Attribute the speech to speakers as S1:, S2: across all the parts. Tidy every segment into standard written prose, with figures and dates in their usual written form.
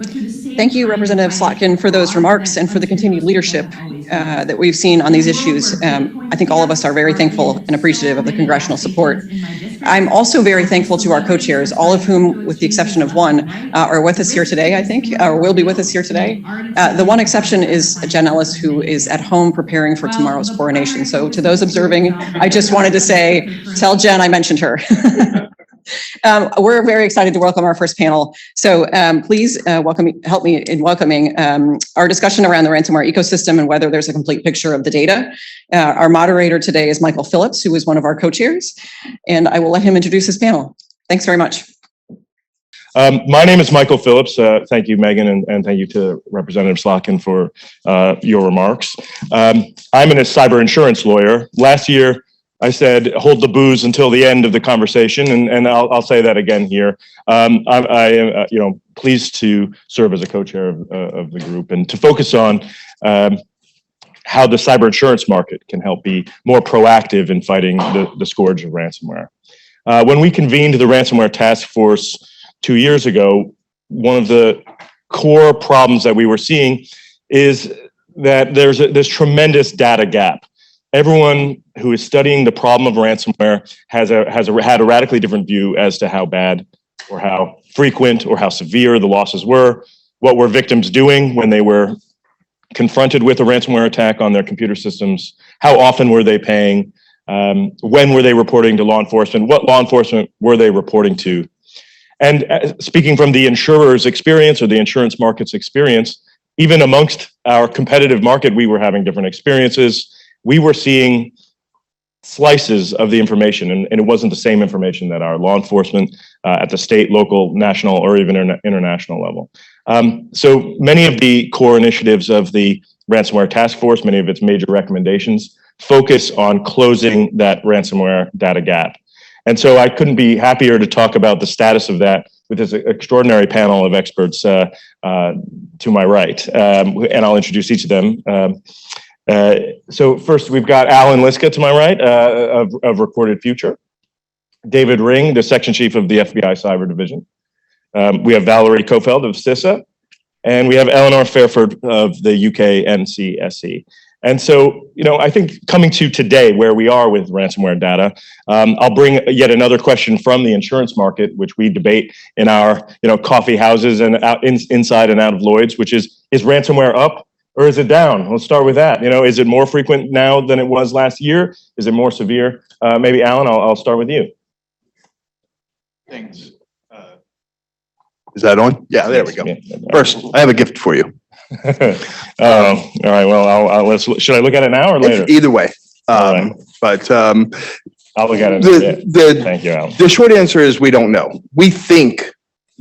S1: Thank you, Representative Slotkin, for those remarks and for the continued leadership that we've seen on these issues. I think all of us are very thankful and appreciative of the congressional support. I'm also very thankful to our co-chairs, all of whom, with the exception of one, are with us here today, I think, or will be with us here today. The one exception is Jen Ellis, who is at home preparing for tomorrow's coronation. So to those observing, I just wanted to say, tell Jen I mentioned her. We're very excited to welcome our first panel. So please help me in welcoming our discussion around the ransomware ecosystem and whether there's a complete picture of the data. Our moderator today is Michael Phillips, who is one of our co-chairs, and I will let him introduce his panel. Thanks very much.
S2: My name is Michael Phillips. Thank you, Megan, and thank you to Representative Slotkin for your remarks. I'm a cyber insurance lawyer. Last year, I said, hold the booze until the end of the conversation, and I'll say that again here. I am pleased to serve as a co-chair of the group and to focus on how the cyber insurance market can help be more proactive in fighting the scourge of ransomware. When we convened the Ransomware Task Force 2 years ago, one of the core problems that we were seeing is that there's this tremendous data gap. Everyone who is studying the problem of ransomware had a radically different view as to how bad or how frequent or how severe the losses were. What were victims doing when they were confronted with a ransomware attack on their computer systems? How often were they paying? When were they reporting to law enforcement? What law enforcement were they reporting to? And speaking from the insurer's experience or the insurance market's experience, even amongst our competitive market, we were having different experiences. We were seeing slices of the information, and it wasn't the same information that our law enforcement at the state, local, national, or even international level. So many of the core initiatives of the Ransomware Task Force, many of its major recommendations, focus on closing that ransomware data gap. And so I couldn't be happier to talk about the status of that with this extraordinary panel of experts to my right, and I'll introduce each of them. So first, we've got Allan Liska to my right of Recorded Future, David Ring, the section chief of the FBI Cyber Division. We have Valerie Cofield of CISA, and we have Eleanor Fairford of the UK NCSE. And so, I think coming to today, where we are with ransomware data, I'll bring yet another question from the insurance market, which we debate in our, coffee houses and inside and out of Lloyd's, which is ransomware up? Or is it down? Let's start with that. Is it more frequent now than it was last year? Is it more severe? Maybe Allan, I'll start with you.
S3: Thanks. Is that on? Yeah, there we go. First, I have a gift for you.
S2: All right. Well, should I look at it now or later?
S3: Either way.
S2: Right.
S3: But
S2: I'll look at it. Thank you, Allan.
S3: The short answer is we don't know. We think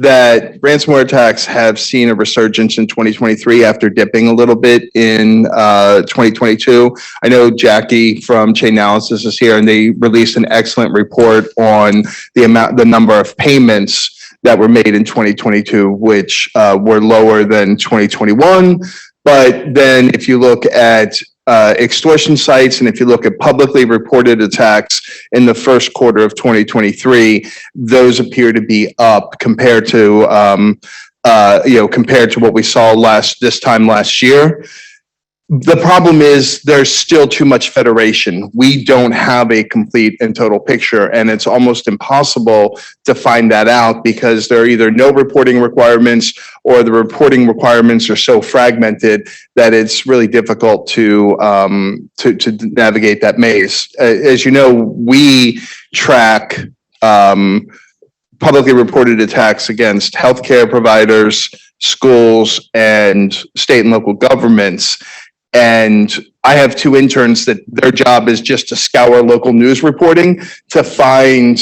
S3: that ransomware attacks have seen a resurgence in 2023 after dipping a little bit in 2022. I know Jackie from Chainalysis is here, and they released an excellent report on the number of payments that were made in 2022, which were lower than 2021. But then if you look at extortion sites, and if you look at publicly reported attacks in the first quarter of 2023, those appear to be up compared to what we saw this time last year. The problem is there's still too much federation. We don't have a complete and total picture, and it's almost impossible to find that out because there are either no reporting requirements or the reporting requirements are so fragmented that it's really difficult to navigate that maze. As you know, we track publicly reported attacks against healthcare providers, schools, and state and local governments. And I have two interns that their job is just to scour local news reporting to find,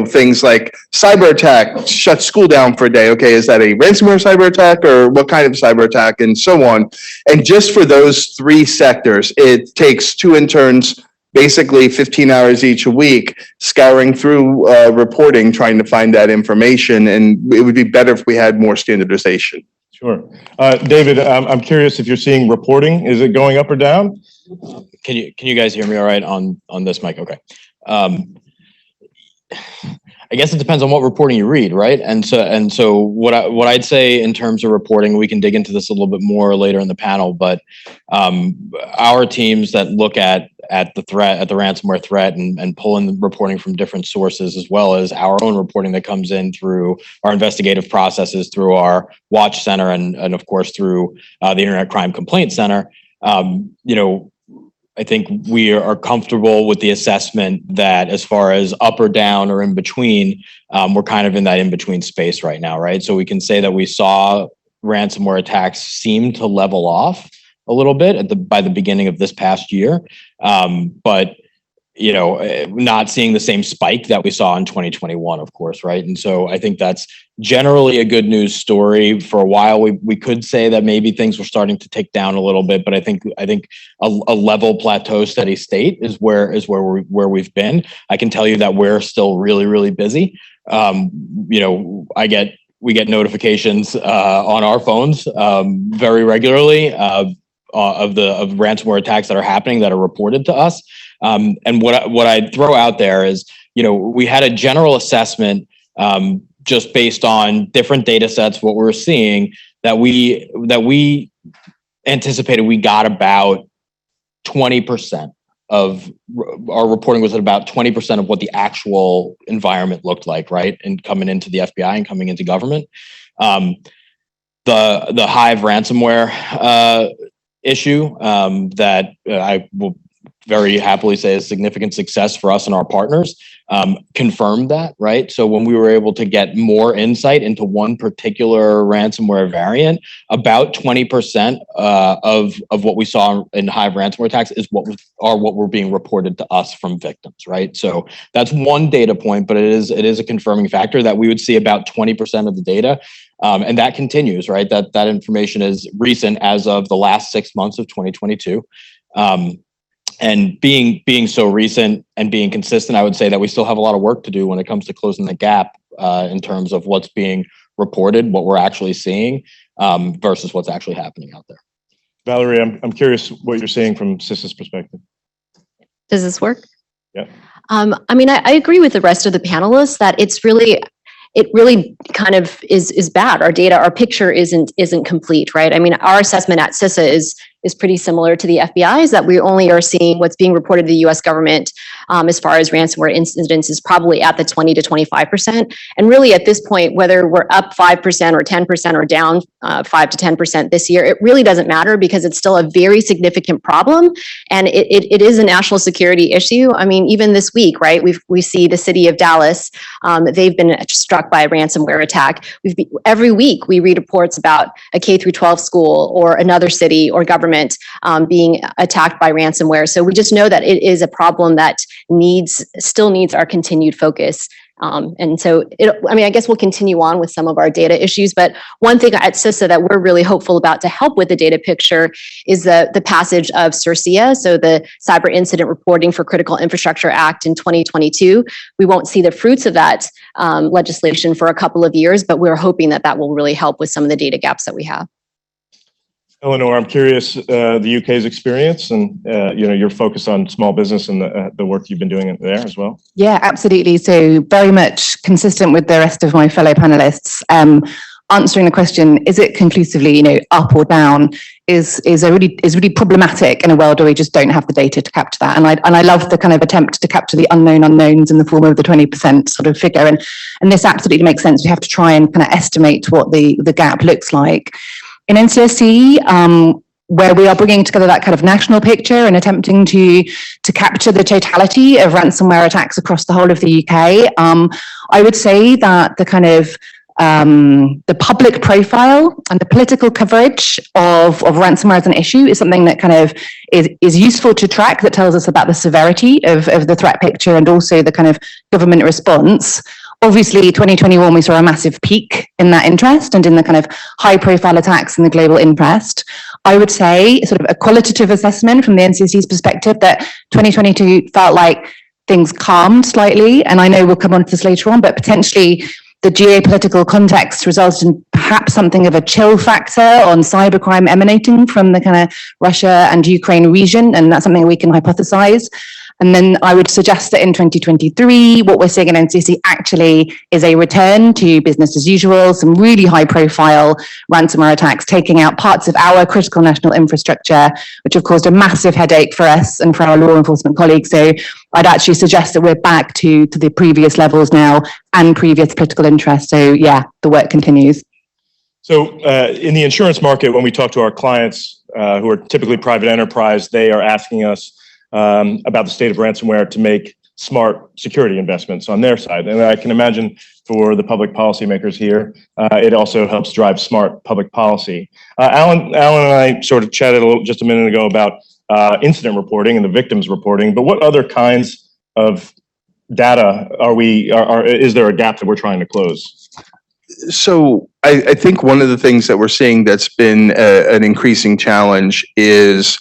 S3: things like cyber attack, shut school down for a day. Okay, is that a ransomware cyber attack or what kind of cyber attack, and so on. And just for those three sectors, it takes two interns basically 15 hours each a week scouring through reporting, trying to find that information. And it would be better if we had more standardization.
S2: Sure. David, I'm curious if you're seeing reporting. Is it going up or down?
S4: Can you guys hear me all right on this mic? Okay. I guess it depends on what reporting you read, right? And so what I'd say in terms of reporting, we can dig into this a little bit more later in the panel, but our teams that look at the threat, at the ransomware threat, and pull in the reporting from different sources, as well as our own reporting that comes in through our investigative processes, through our watch center, and of course through the Internet Crime Complaint Center. I think we are comfortable with the assessment that as far as up or down or in between, we're kind of in that in between space right now, right? So we can say that we saw ransomware attacks seem to level off a little bit by the beginning of this past year, but not seeing the same spike that we saw in 2021, of course, right? And so I think that's generally a good news story. For a while, we could say that maybe things were starting to tick down a little bit, but I think a level plateau, steady state is where we've been. I can tell you that we're still really, really busy. We get notifications on our phones very regularly of ransomware attacks that are happening, that are reported to us. And what I'd throw out there is, we had a general assessment just based on different data sets, what we're seeing, that we anticipated we got about 20% of our reporting was at about 20% of what the actual environment looked like, right? And coming into the FBI and coming into government. The Hive ransomware issue that I will very happily say is a significant success for us and our partners, confirmed that, right? So when we were able to get more insight into one particular ransomware variant, about 20% of what we saw in Hive ransomware attacks is what were being reported to us from victims, right? So that's one data point, but it is a confirming factor that we would see about 20% of the data. And that continues, right? That information is recent as of the last 6 months of 2022. And being so recent and being consistent, I would say that we still have a lot of work to do when it comes to closing the gap in terms of what's being reported, what we're actually seeing, versus what's actually happening out there.
S2: Valerie, I'm curious what you're seeing from CISA's perspective.
S5: Does this work?
S2: Yeah.
S5: I agree with the rest of the panelists that it really kind of is bad. Our data, our picture isn't complete, right? I mean, our assessment at CISA is pretty similar to the FBI's, that we only are seeing what's being reported to the US government as far as ransomware incidents is probably at the 20 to 25%. And really at this point, whether we're up 5% or 10% or down 5 to 10% this year, it really doesn't matter because it's still a very significant problem. And it is a national security issue. I mean, even this week, right, we see the city of Dallas, they've been struck by a ransomware attack. Every week we read reports about a K through 12 school or another city or government being attacked by ransomware. So we just know that it is a problem that still needs our continued focus. And so, I guess we'll continue on with some of our data issues, but one thing at CISA that we're really hopeful about to help with the data picture is the passage of CIRCIA, so the Cyber Incident Reporting for Critical Infrastructure Act in 2022. We won't see the fruits of that legislation for a couple of years, but we're hoping that will really help with some of the data gaps that we have.
S2: Eleanor, I'm curious, the UK's experience and your focus on small business and the work you've been doing there as well.
S6: Yeah, absolutely. So very much consistent with the rest of my fellow panelists. Answering the question, is it conclusively, up or down, is really problematic in a world where we just don't have the data to capture that. And I love the kind of attempt to capture the unknown unknowns in the form of the 20% sort of figure. And this absolutely makes sense. We have to try and kind of estimate what the gap looks like. In NCSC, where we are bringing together that kind of national picture and attempting to capture the totality of ransomware attacks across the whole of the UK, I would say that the kind of the public profile and the political coverage of ransomware as an issue is something that kind of is useful to track, that tells us about the severity of the threat picture and also the kind of government response. Obviously, 2021, we saw a massive peak in that interest and in the kind of high profile attacks and the global interest. I would say sort of a qualitative assessment from the NCSC's perspective that 2022 felt like things calmed slightly. And I know we'll come on to this later on, but potentially the geopolitical context resulted in perhaps something of a chill factor on cybercrime emanating from the kind of Russia and Ukraine region. And that's something we can hypothesize. And then I would suggest that in 2023, what we're seeing in NCC actually is a return to business as usual, some really high profile ransomware attacks taking out parts of our critical national infrastructure, which have caused a massive headache for us and for our law enforcement colleagues. So I'd actually suggest that we're back to the previous levels now and previous political interest. So yeah, the work continues.
S2: So in the insurance market, when we talk to our clients who are typically private enterprise, they are asking us about the state of ransomware to make smart security investments on their side. And I can imagine for the public policymakers here, it also helps drive smart public policy. Allan and I sort of chatted just a minute ago about incident reporting and the victims reporting, but what other kinds of data is there a gap that we're trying to close?
S3: So I think one of the things that we're seeing that's been an increasing challenge is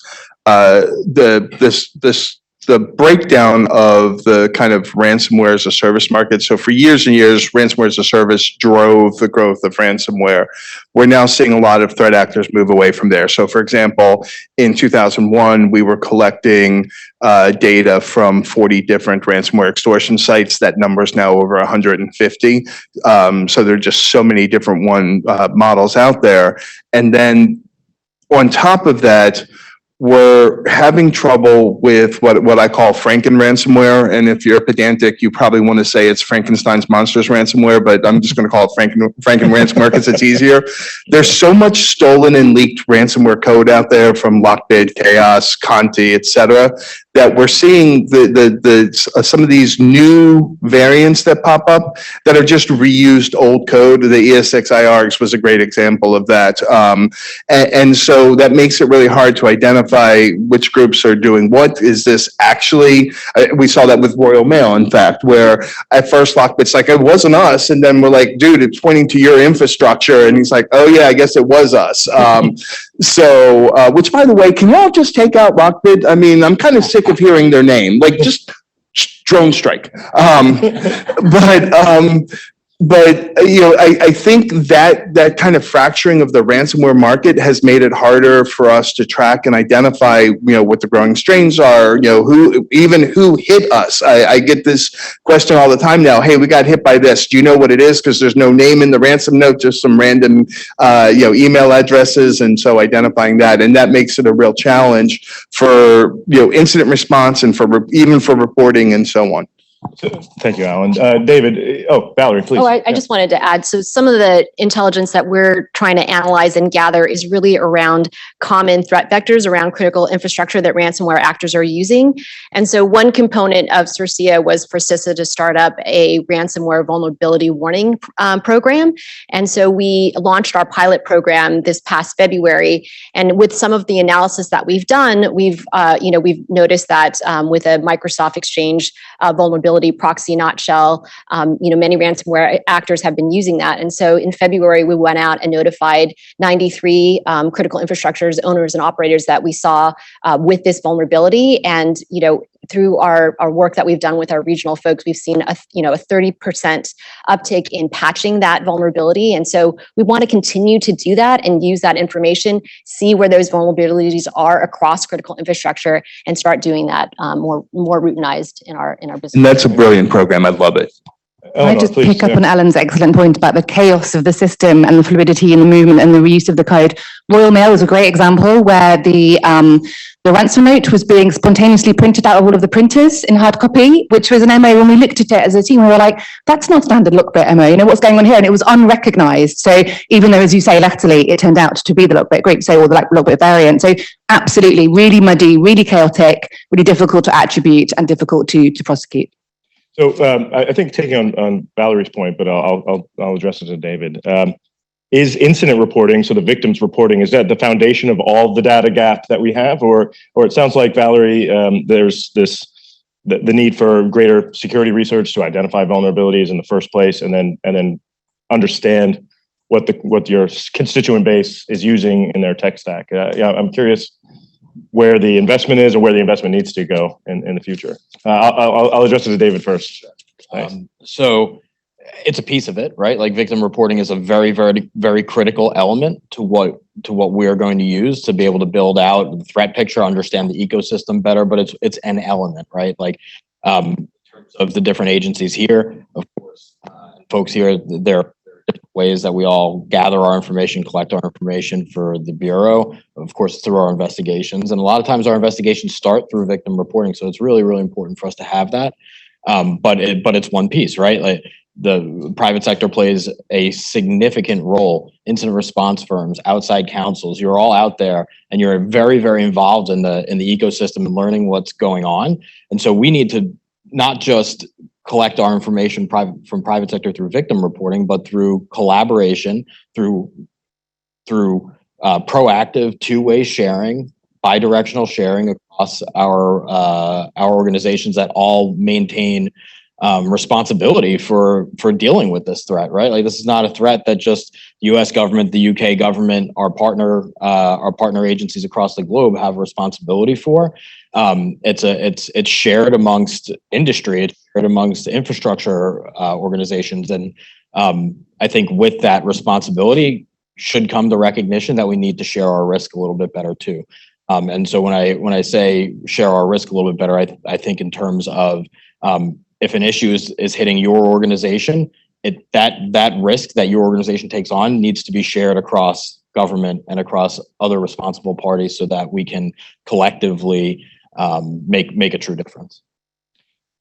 S3: the breakdown of the kind of ransomware as a service market. So for years and years, ransomware as a service drove the growth of ransomware. We're now seeing a lot of threat actors move away from there. So for example, in 2001, we were collecting data from 40 different ransomware extortion sites. That number is now over 150. So there are just so many different models out there. And then on top of that, we're having trouble with what I call Franken ransomware. And if you're pedantic, you probably want to say it's Frankenstein's monsters ransomware, but I'm just going to call it Franken ransomware because it's easier. There's so much stolen and leaked ransomware code out there from Lockbit, Chaos, Conti, etc., that we're seeing some of these new variants that pop up that are just reused old code. The ESXi-ARGs was a great example of that. And so that makes it really hard to identify which groups are doing what. Is this actually, we saw that with Royal Mail, in fact, where at first Lockbit's like, it wasn't us. And then we're like, dude, it's pointing to your infrastructure. And he's like, oh yeah, I guess it was us. Which by the way, can y'all just take out Lockbit? I mean, I'm kind of sick of hearing their name. Like, just drone strike. But you know, I think that kind of fracturing of the ransomware market has made it harder for us to track and identify, you know, what the growing strains are, you know, who hit us. I get this question all the time now. Hey, we got hit by this. Do you know what it is? Because there's no name in the ransom note, just some random, email addresses. And so identifying that, and that makes it a real challenge for, you know, incident response and even for reporting and so on.
S2: Thank you, Allan. David, Valerie, please.
S5: I just wanted to add, so some of the intelligence that we're trying to analyze and gather is really around common threat vectors around critical infrastructure that ransomware actors are using. And so one component of CIRCIA was for CISA to start up a ransomware vulnerability warning program. And so we launched our pilot program this past February. And with some of the analysis that we've done, we've noticed that with a Microsoft Exchange vulnerability proxy not shell, many ransomware actors have been using that. And so in February, we went out and notified 93 critical infrastructures, owners and operators that we saw with this vulnerability. And, through our work that we've done with our regional folks, we've seen a 30% uptick in patching that vulnerability. And so we want to continue to do that and use that information, see where those vulnerabilities are across critical infrastructure, and start doing that more routinized in our business.
S3: And that's a brilliant program. I love it.
S6: Can I just pick up on Alan's excellent point about the chaos of the system and the fluidity and the movement and the reuse of the code? Royal Mail is a great example where the ransom note was being spontaneously printed out of all of the printers in hard copy, which was an MO. When we looked at it as a team, we were like, that's not standard Lockbit MO. What's going on here? And it was unrecognized. So even though, as you say, latterly, it turned out to be the Lockbit group, or the Lockbit variant. So absolutely, really muddy, really chaotic, really difficult to attribute and difficult to prosecute.
S2: So I think taking on Valerie's point, but I'll address it to David. Is incident reporting, so the victims reporting, is that the foundation of all the data gap that we have, or it sounds like, Valerie, there's the need for greater security research to identify vulnerabilities in the first place, and then understand what your constituent base is using in their tech stack. I'm curious where the investment is or where the investment needs to go in the future. I'll address it to David first.
S4: So it's a piece of it, right? Like victim reporting is a very, very, very critical element to what we are going to use to be able to build out the threat picture, understand the ecosystem better. But it's an element, right? Like in terms of the different agencies here, of course, folks here, there are different ways that we all gather our information, collect our information for the Bureau, of course, through our investigations. And a lot of times our investigations start through victim reporting. So it's really, really important for us to have that. But it's one piece, right? Like the private sector plays a significant role. Incident response firms, outside counsels, you're all out there and you're very, very involved in the ecosystem and learning what's going on. And so we need to not just collect our information from private sector through victim reporting, but through collaboration, through proactive two-way sharing, bidirectional sharing across our organizations that all maintain responsibility for dealing with this threat, right? Like this is not a threat that just the U.S. government, the UK government, our partner agencies across the globe have responsibility for. It's shared amongst industry, it's shared amongst infrastructure organizations, and I think with that responsibility should come the recognition that we need to share our risk a little bit better too. And so when I say share our risk a little bit better, I think in terms of if an issue is hitting your organization, that risk that your organization takes on needs to be shared across government and across other responsible parties so that we can collectively make a true difference.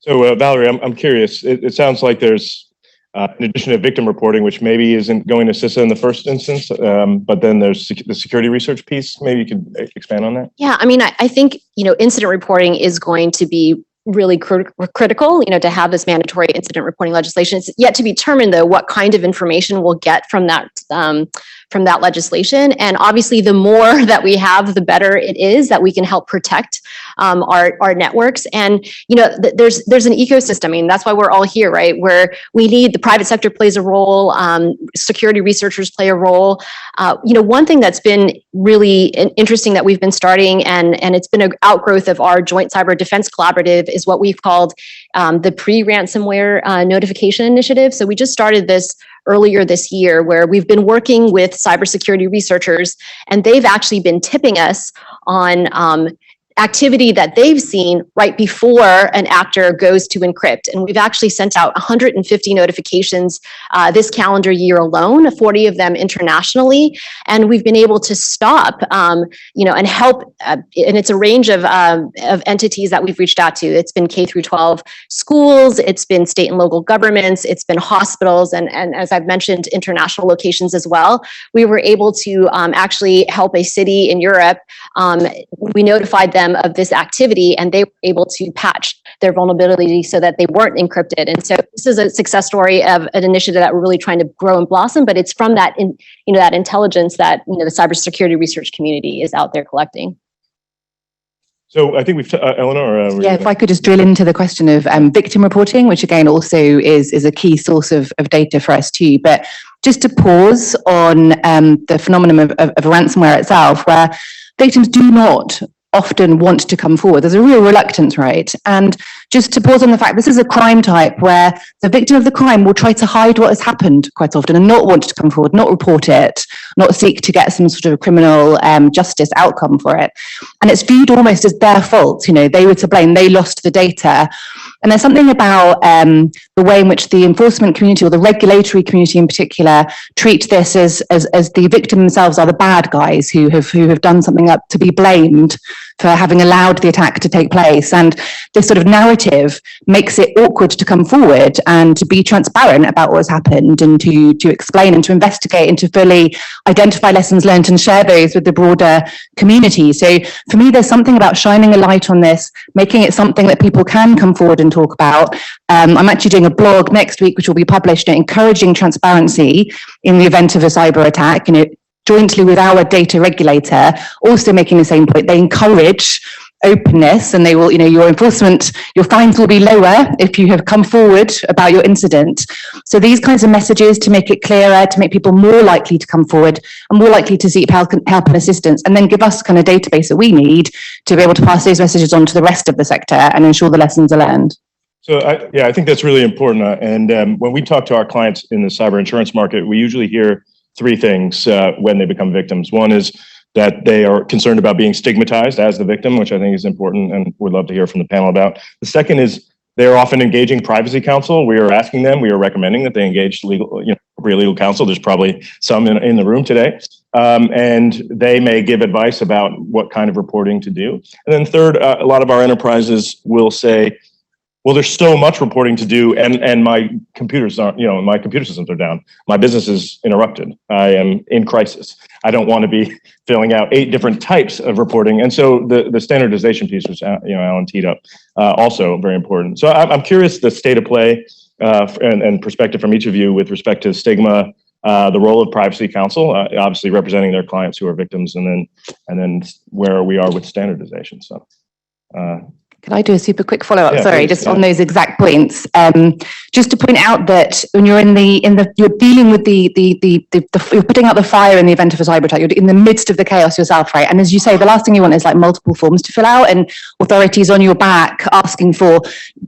S2: So Valerie, I'm curious. It sounds like there's, in addition to victim reporting, which maybe isn't going to CISA in the first instance, but then there's the security research piece. Maybe you could expand on that.
S5: Yeah, I mean, I think, incident reporting is going to be really critical, to have this mandatory incident reporting legislation. It's yet to be determined, though, what kind of information we'll get from that legislation. And obviously, the more that we have, the better it is that we can help protect our networks. And there's an ecosystem. I mean, that's why we're all here, right? Where we need the private sector plays a role, security researchers play a role. One thing that's been really interesting that we've been starting, and it's been an outgrowth of our Joint Cyber Defense Collaborative, is what we've called the pre-ransomware notification initiative. So we just started this earlier this year, where we've been working with cybersecurity researchers, and they've actually been tipping us on activity that they've seen right before an actor goes to encrypt. And we've actually sent out 150 notifications this calendar year alone, 40 of them internationally. And we've been able to stop, and help. And it's a range of entities that we've reached out to. It's been K through 12 schools, it's been state and local governments, it's been hospitals, and as I've mentioned, international locations as well. We were able to actually help a city in Europe. We notified them of this activity, and they were able to patch their vulnerability so that they weren't encrypted. And so this is a success story of an initiative that we're really trying to grow and blossom, but it's from that that intelligence that the cybersecurity research community is out there collecting.
S2: So I think we've, Eleanor.
S6: Yeah, if I could just drill into the question of victim reporting, which again also is a key source of data for us too. But just to pause on the phenomenon of ransomware itself, where victims do not often want to come forward. There's a real reluctance, right? And just to pause on the fact, this is a crime type where the victim of the crime will try to hide what has happened quite often and not want to come forward, not report it, not seek to get some sort of criminal justice outcome for it. And it's viewed almost as their fault. They were to blame, they lost the data. And there's something about the way in which the enforcement community, or the regulatory community in particular, treat this as the victim themselves are the bad guys who have done something up to be blamed for having allowed the attack to take place. And this sort of narrative makes it awkward to come forward and to be transparent about what has happened, and to explain and to investigate and to fully identify lessons learned and share those with the broader community. So for me, there's something about shining a light on this, making it something that people can come forward and talk about. I'm actually doing a blog next week, which will be published, encouraging transparency in the event of a cyber attack, jointly with our data regulator, also making the same point. They encourage openness, and they will, your fines will be lower if you have come forward about your incident. So these kinds of messages, to make it clearer, to make people more likely to come forward and more likely to seek help and assistance, and then give us the kind of database that we need to be able to pass those messages on to the rest of the sector and ensure the lessons are learned.
S2: So I think that's really important. And when we talk to our clients in the cyber insurance market, we usually hear three things when they become victims. One is that they are concerned about being stigmatized as the victim, which I think is important and would love to hear from the panel about. The second is they're often engaging privacy counsel. We are asking them, we are recommending that they engage legal counsel. There's probably some in the room today. And they may give advice about what kind of reporting to do. And then third, a lot of our enterprises will say, well, there's so much reporting to do, and my computers aren't, my computer systems are down. My business is interrupted. I am in crisis. I don't want to be filling out 8 different types of reporting. And so the standardization piece, which Allan teed up, also very important. So I'm curious the state of play and perspective from each of you with respect to stigma, the role of privacy counsel, obviously representing their clients who are victims, and then where we are with standardization. So.
S6: Could I do a super quick follow-up?
S2: Yeah,
S6: Sorry,
S2: please,
S6: just on those exact points. Just to point out that when you're you're dealing with you're putting out the fire in the event of a cyber attack. You're in the midst of the chaos yourself, right? And as you say, the last thing you want is like multiple forms to fill out and authorities on your back asking for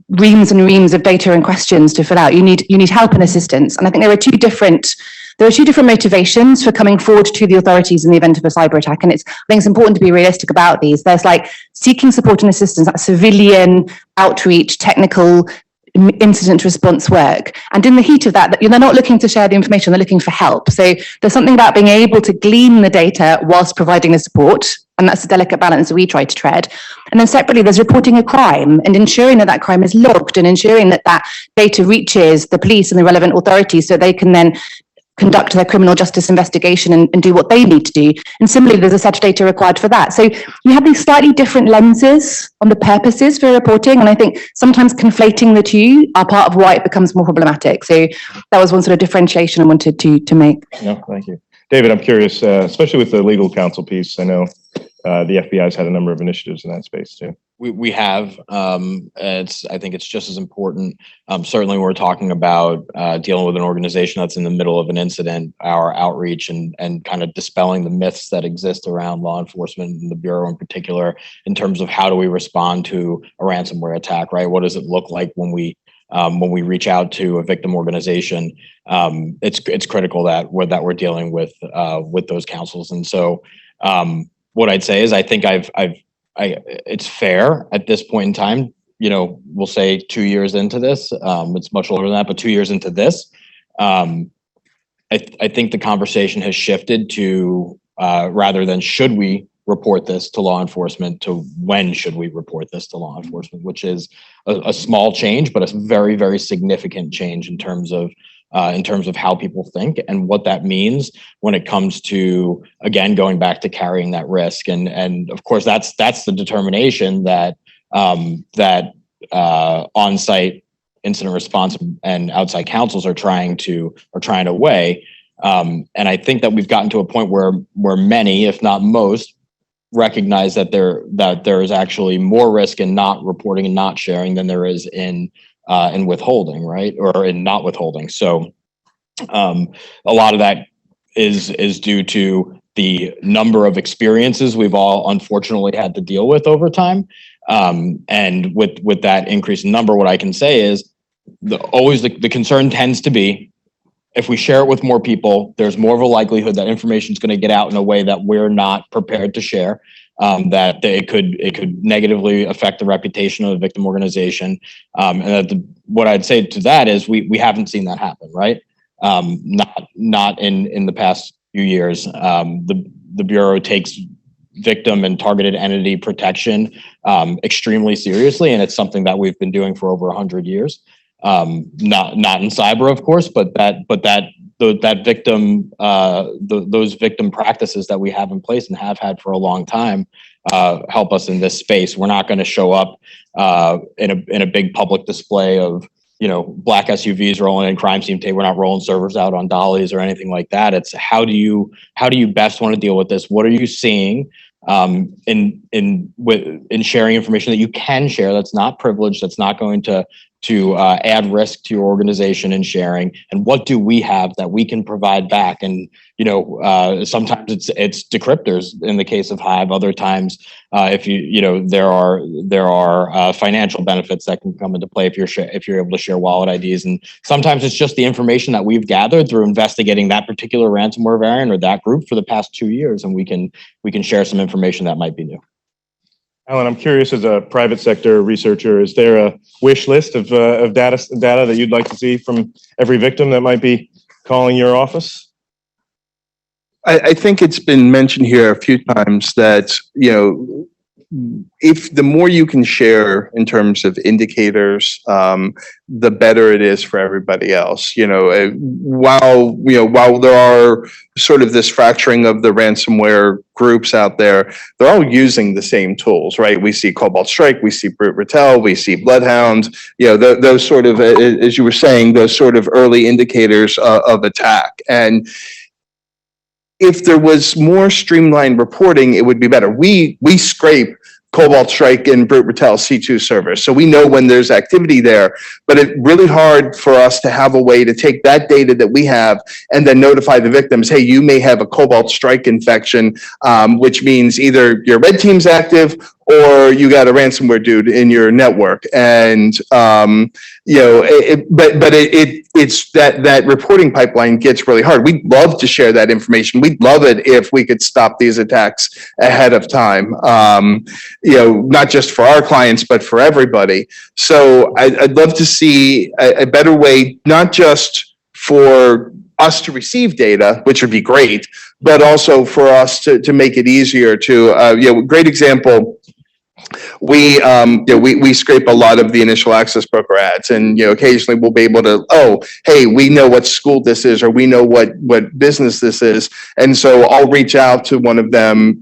S6: reams and reams of data and questions to fill out. You need help and assistance. And I think there are two different motivations for coming forward to the authorities in the event of a cyber attack. And I think it's important to be realistic about these. There's like seeking support and assistance, that civilian outreach, technical incident response work. And in the heat of that, they're not looking to share the information, they're looking for help. So there's something about being able to glean the data whilst providing the support. And that's a delicate balance that we try to tread. And then separately, there's reporting a crime and ensuring that crime is logged and ensuring that data reaches the police and the relevant authorities so they can then conduct their criminal justice investigation and do what they need to do. And similarly, there's a set of data required for that. So you have these slightly different lenses on the purposes for reporting. And I think sometimes conflating the two are part of why it becomes more problematic. So that was one sort of differentiation I wanted to make.
S2: No, thank you. David, I'm curious, especially with the legal counsel piece, I know the FBI has had a number of initiatives in that space too.
S4: We have. I think it's just as important. Certainly, when we're talking about dealing with an organization that's in the middle of an incident, our outreach and kind of dispelling the myths that exist around law enforcement and the Bureau in particular, in terms of how do we respond to a ransomware attack, right? What does it look like when we reach out to a victim organization? It's critical that we're dealing with those counsels. And so, what I'd say is, I think it's fair at this point in time, we'll say 2 years into this, it's much older than that, but 2 years into this, I think the conversation has shifted to rather than should we report this to law enforcement to when should we report this to law enforcement, which is a small change, but a very, very significant change in terms of how people think and what that means when it comes to, again, going back to carrying that risk. And of course, that's the determination that on-site incident response and outside counsels are trying to weigh. And I think that we've gotten to a point where many, if not most, recognize that there is actually more risk in not reporting and not sharing than there is in withholding, right? Or in not withholding. So a lot of that is due to the number of experiences we've all unfortunately had to deal with over time. And with that increase in number, what I can say is the concern tends to be, if we share it with more people, there's more of a likelihood that information is going to get out in a way that we're not prepared to share. That it could negatively affect the reputation of the victim organization. And that what I'd say to that is we haven't seen that happen, right? Not in the past few years. The Bureau takes victim and targeted entity protection extremely seriously, and it's something that we've been doing for over 100 years. Not in cyber, of course, but that victim, those victim practices that we have in place and have had for a long time help us in this space. We're not going to show up in a big public display of black SUVs rolling in crime scene tape. We're not rolling servers out on dollies or anything like that. It's how do you best want to deal with this? What are you seeing in sharing information that you can share, that's not privileged, that's not going to add risk to your organization and sharing, and what do we have that we can provide back? And sometimes it's decryptors in the case of Hive. Other times, there are financial benefits that can come into play if you're able to share wallet IDs. And sometimes it's just the information that we've gathered through investigating that particular ransomware variant or that group for the past 2 years, and we can share some information that might be new.
S2: Allan, I'm curious, as a private sector researcher, is there a wish list of data that you'd like to see from every victim that might be calling your office?
S3: I think it's been mentioned here a few times that, if the more you can share in terms of indicators, the better it is for everybody else. While there are sort of this fracturing of the ransomware groups out there, they're all using the same tools, right? We see Cobalt Strike, we see Brute Ratel, we see Bloodhound. Those sort of, as you were saying, those sort of early indicators of attack. And if there was more streamlined reporting, it would be better. We scrape Cobalt Strike and Brute Ratel C2 servers, so we know when there's activity there, but it's really hard for us to have a way to take that data that we have and then notify the victims, hey, you may have a Cobalt Strike infection, which means either your red team's active or you got a ransomware dude in your network. And it's that reporting pipeline gets really hard. We'd love to share that information. We'd love it if we could stop these attacks ahead of time, not just for our clients, but for everybody. So I'd love to see a better way, not just for us to receive data, which would be great, but also for us to make it easier to, great example. We scrape a lot of the initial access broker ads, and occasionally we'll be able to, oh, hey, we know what school this is, or we know what business this is, and so I'll reach out to one of them,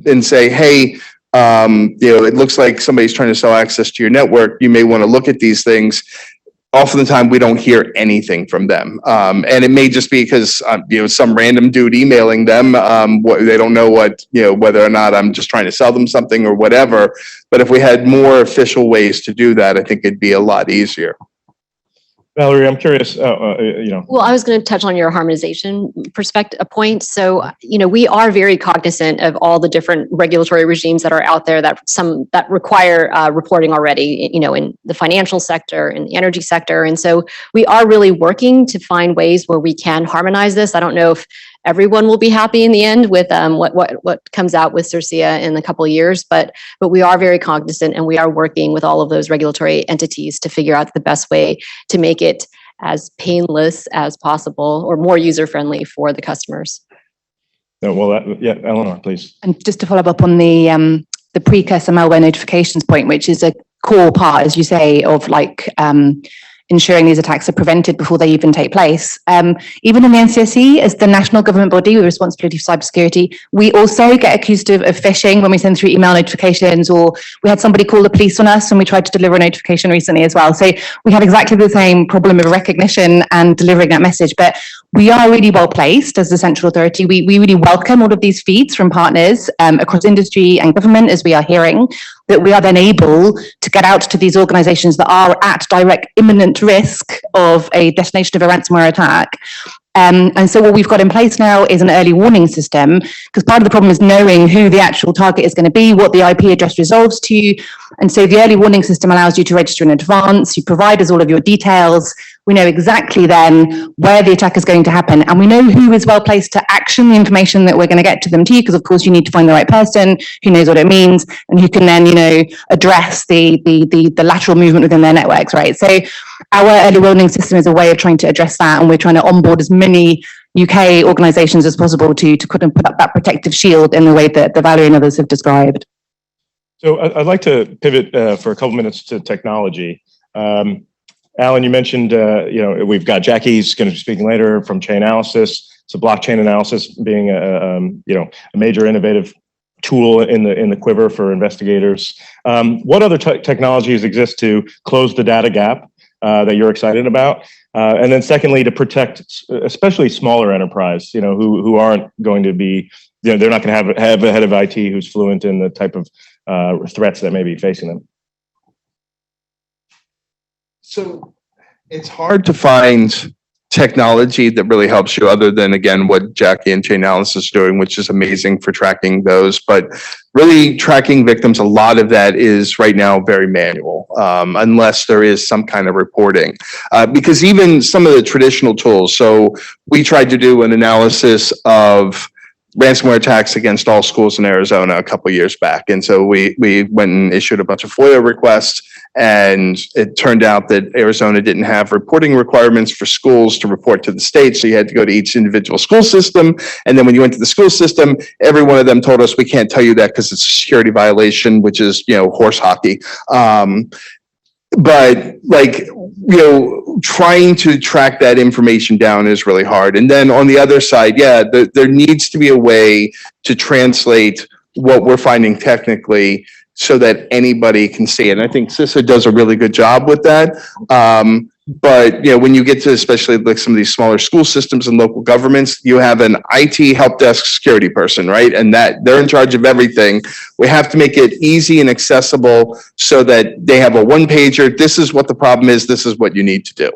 S3: and say, hey, it looks like somebody's trying to sell access to your network. You may want to look at these things. Often the time we don't hear anything from them. And it may just be because, some random dude emailing them, they don't know whether or not I'm just trying to sell them something or whatever. But if we had more official ways to do that, I think it'd be a lot easier.
S2: Valerie, I'm curious,
S5: Well, I was going to touch on your harmonization point. So, we are very cognizant of all the different regulatory regimes that are out there that require reporting already, in the financial sector, in the energy sector. And so we are really working to find ways where we can harmonize this. I don't know if everyone will be happy in the end with what comes out with CISA in a couple of years, but we are very cognizant, and we are working with all of those regulatory entities to figure out the best way to make it as painless as possible or more user-friendly for the customers.
S2: Eleanor, please.
S6: And just to follow up on the precursor malware notifications point, which is a core part, as you say, of ensuring these attacks are prevented before they even take place. Even in the NCSC, as the national government body with responsibility for cybersecurity, we also get accused of phishing when we send through email notifications, or we had somebody call the police on us when we tried to deliver a notification recently as well. So we have exactly the same problem of recognition and delivering that message. But we are really well placed as the central authority. We really welcome all of these feeds from partners across industry and government, as we are hearing, that we are then able to get out to these organizations that are at direct imminent risk of a detonation of a ransomware attack. And so what we've got in place now is an early warning system, because part of the problem is knowing who the actual target is going to be, what the IP address resolves to. And so the early warning system allows you to register in advance. You provide us all of your details. We know exactly then where the attack is going to happen, and we know who is well placed to action the information that we're going to get to them too, because of course you need to find the right person who knows what it means and who can then, address the lateral movement within their networks, right? So our early warning system is a way of trying to address that, and we're trying to onboard as many UK organisations as possible to put up that protective shield in the way that Valerie and others have described.
S2: So I'd like to pivot for a couple minutes to technology. Allan, you mentioned, we've got Jackie's going to be speaking later from Chainalysis. So blockchain analysis being a major innovative tool in the quiver for investigators. What other technologies exist to close the data gap that you're excited about? And then secondly, to protect especially smaller enterprise, who aren't going to be, they're not going to have a head of IT who's fluent in the type of threats that may be facing them.
S3: So it's hard to find technology that really helps you other than, again, what Jackie and Chainalysis is doing, which is amazing for tracking those. But really tracking victims, a lot of that is right now very manual, unless there is some kind of reporting. Because even some of the traditional tools, so we tried to do an analysis of ransomware attacks against all schools in Arizona a couple of years back. And so we went and issued a bunch of FOIA requests, and it turned out that Arizona didn't have reporting requirements for schools to report to the state. So you had to go to each individual school system. And then when you went to the school system, every one of them told us, we can't tell you that because it's a security violation, which is, horse hockey. But trying to track that information down is really hard. And then on the other side, there needs to be a way to translate what we're finding technically so that anybody can see it. And I think CISA does a really good job with that. But when you get to especially like some of these smaller school systems and local governments, you have an IT help desk security person, right? And that they're in charge of everything. We have to make it easy and accessible so that they have a one pager. This is what the problem is. This is what you need to do.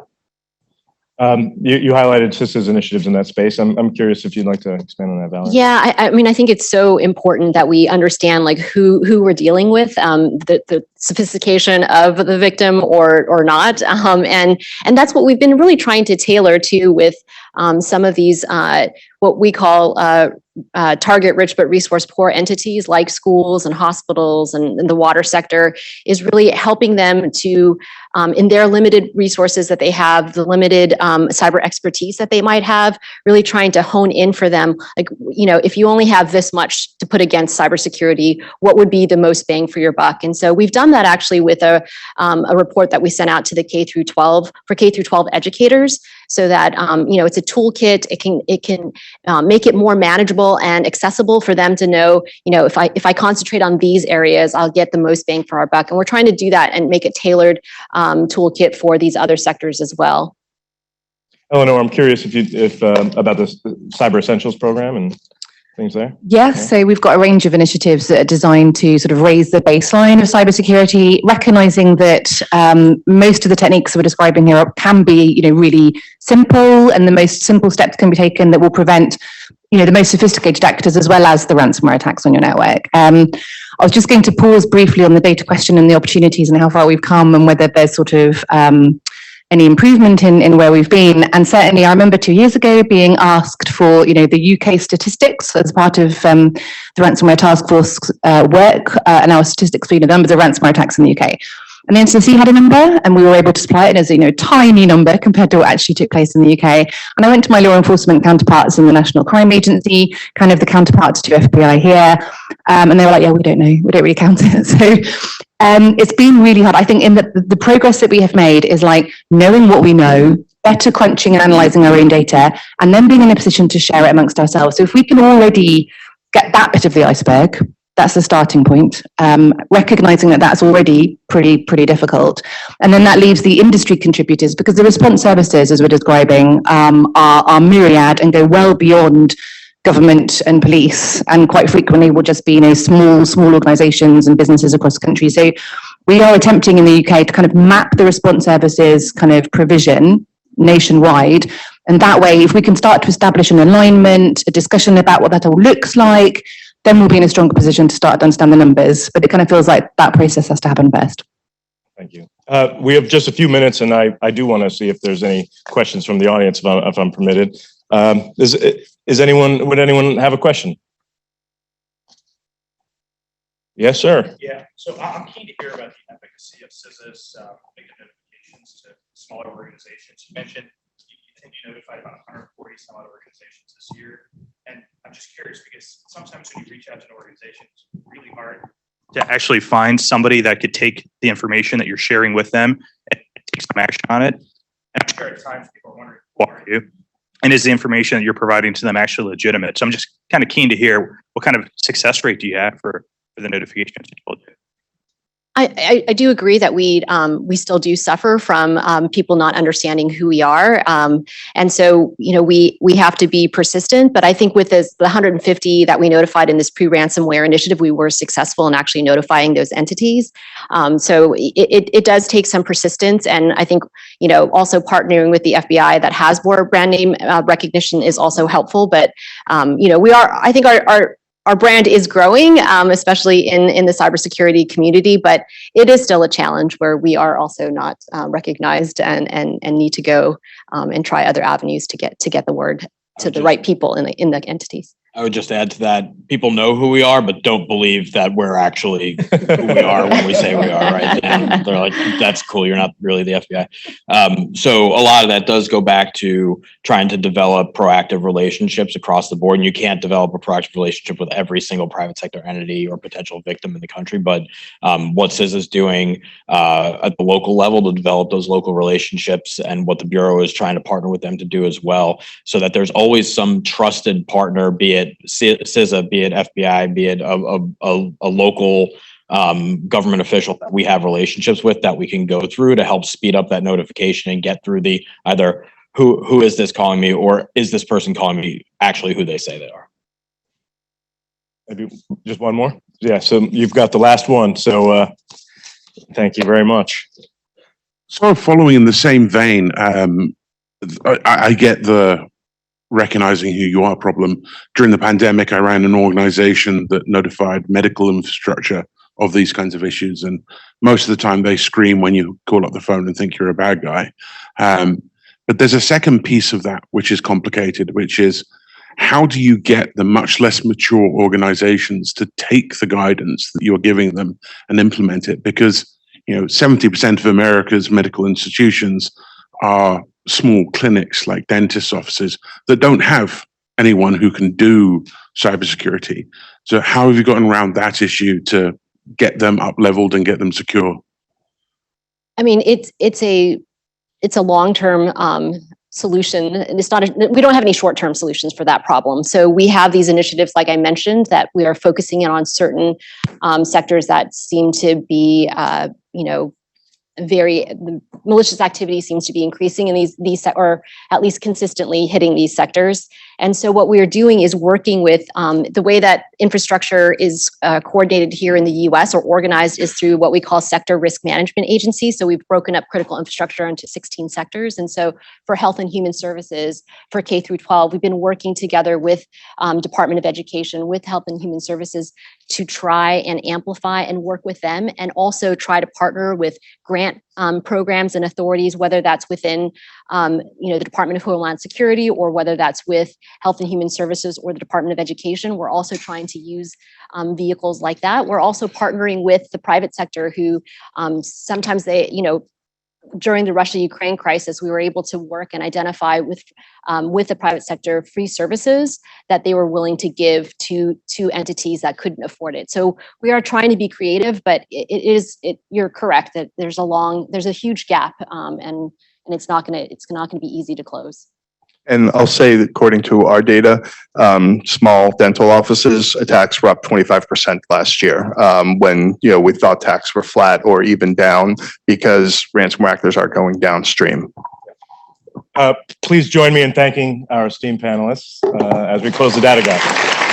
S2: You highlighted CISA's initiatives in that space. I'm curious if you'd like to expand on that, Valerie.
S5: Yeah, I mean, I think it's so important that we understand like who we're dealing with, the sophistication of the victim or not, and that's what we've been really trying to tailor to with some of these what we call target rich but resource poor entities like schools and hospitals and the water sector, is really helping them to in their limited resources that they have, the limited cyber expertise that they might have, really trying to hone in for them. Like, if you only have this much to put against cybersecurity, what would be the most bang for your buck? And so we've done that actually with a report that we sent out to the K through 12 for K through 12 educators, so that it's a toolkit. It can make it more manageable and accessible for them to know, if I concentrate on these areas, I'll get the most bang for our buck. And we're trying to do that and make it tailored toolkit for these other sectors as well.
S2: Eleanor, I'm curious if about the Cyber Essentials program and things there.
S6: Yes, so we've got a range of initiatives that are designed to sort of raise the baseline of cybersecurity, recognizing that most of the techniques that we're describing here can be, really simple, and the most simple steps can be taken that will prevent, the most sophisticated actors as well as the ransomware attacks on your network. I was just going to pause briefly on the data question and the opportunities and how far we've come and whether there's sort of any improvement in where we've been. And certainly I remember 2 years ago being asked for, the UK statistics as part of the Ransomware Task Force work, and our statistics being the numbers of ransomware attacks in the UK. And the NCC had a number, and we were able to supply it as a tiny number compared to what actually took place in the UK. And I went to my law enforcement counterparts in the National Crime Agency, kind of the counterparts to FBI here, and they were like, "Yeah, we don't know, we don't really count it." So it's been really hard. I think in the progress that we have made is like knowing what we know, better crunching and analyzing our own data, and then being in a position to share it amongst ourselves. So if we can already get that bit of the iceberg, that's the starting point, recognizing that that's already pretty difficult. And then that leaves the industry contributors, because the response services, as we're describing, are myriad and go well beyond government and police, and quite frequently will just be small organizations and businesses across the country. So we are attempting in the UK to kind of map the response services kind of provision nationwide. And that way, if we can start to establish an alignment, a discussion about what that all looks like, then we'll be in a stronger position to start to understand the numbers. But it kind of feels like that process has to happen first.
S2: Thank you. We have just a few minutes, and I do want to see if there's any questions from the audience, if I'm permitted. Would anyone have a question? Yes, sir.
S7: Yeah, so I'm keen to hear about the efficacy of CISA's making notifications to smaller organizations. You mentioned I think you notified about 140 some other organizations this year. And I'm just curious because sometimes when you reach out to an organization, it's really hard to actually find somebody that could take the information that you're sharing with them and take some action on it. And I'm sure at times people are wondering, who are you? And is the information that you're providing to them actually legitimate? So I'm just kind of keen to hear what kind of success rate do you have for the notifications people do?
S5: I do agree that we still do suffer from people not understanding who we are, and so we have to be persistent. But I think with the 150 that we notified in this pre-ransomware initiative, we were successful in actually notifying those entities. So it does take some persistence, and I think also partnering with the FBI that has more brand name recognition is also helpful. But we are, I think our brand is growing, especially in the cybersecurity community, but it is still a challenge where we are also not recognized and need to go and try other avenues to get the word to the right people in the entities.
S4: I would just add to that, people know who we are, but don't believe that we're actually who we are when we say we are, right? And they're like, that's cool, you're not really the FBI. So a lot of that does go back to trying to develop proactive relationships across the board. And you can't develop a proactive relationship with every single private sector entity or potential victim in the country. But what CISA is doing at the local level to develop those local relationships, and what the Bureau is trying to partner with them to do as well, so that there's always some trusted partner, be it CISA, be it FBI, be it a local government official that we have relationships with, that we can go through to help speed up that notification and get through the either who is this calling me, or is this person calling me actually who they say they are.
S2: Maybe just one more. Yeah, so you've got the last one. So thank you very much.
S8: So following in the same vein, I get the recognizing who you are problem. During the pandemic, I ran an organization that notified medical infrastructure of these kinds of issues. And most of the time they scream when you call up the phone and think you're a bad guy. But there's a second piece of that, which is complicated, which is how do you get the much less mature organizations to take the guidance that you're giving them and implement it? Because 70% of America's medical institutions are small clinics like dentist offices that don't have anyone who can do cybersecurity. So how have you gotten around that issue to get them up leveled and get them secure?
S5: I mean, it's a long-term solution, and it's not. We don't have any short-term solutions for that problem. So we have these initiatives, like I mentioned, that we are focusing in on certain sectors that seem to be, the malicious activity seems to be increasing in these or at least consistently hitting these sectors. And so what we are doing is working with the way that infrastructure is coordinated here in the US or organized is through what we call sector risk management agencies. So we've broken up critical infrastructure into 16 sectors. And so for health and human services, for K through 12, we've been working together with Department of Education, with Health and Human Services to try and amplify and work with them, and also try to partner with grant programs and authorities, whether that's within the Department of Homeland Security, or whether that's with Health and Human Services or the Department of Education. We're also trying to use vehicles like that. We're also partnering with the private sector who sometimes they, during the Russia-Ukraine crisis, we were able to work and identify with the private sector free services that they were willing to give to entities that couldn't afford it. So we are trying to be creative, but you're correct that there's a huge gap, and it's not going to be easy to close.
S3: And I'll say that according to our data, small dental offices attacks were up 25% last year, when we thought attacks were flat or even down, because ransomware actors are going downstream.
S2: Please join me in thanking our esteemed panelists as we close the data gap.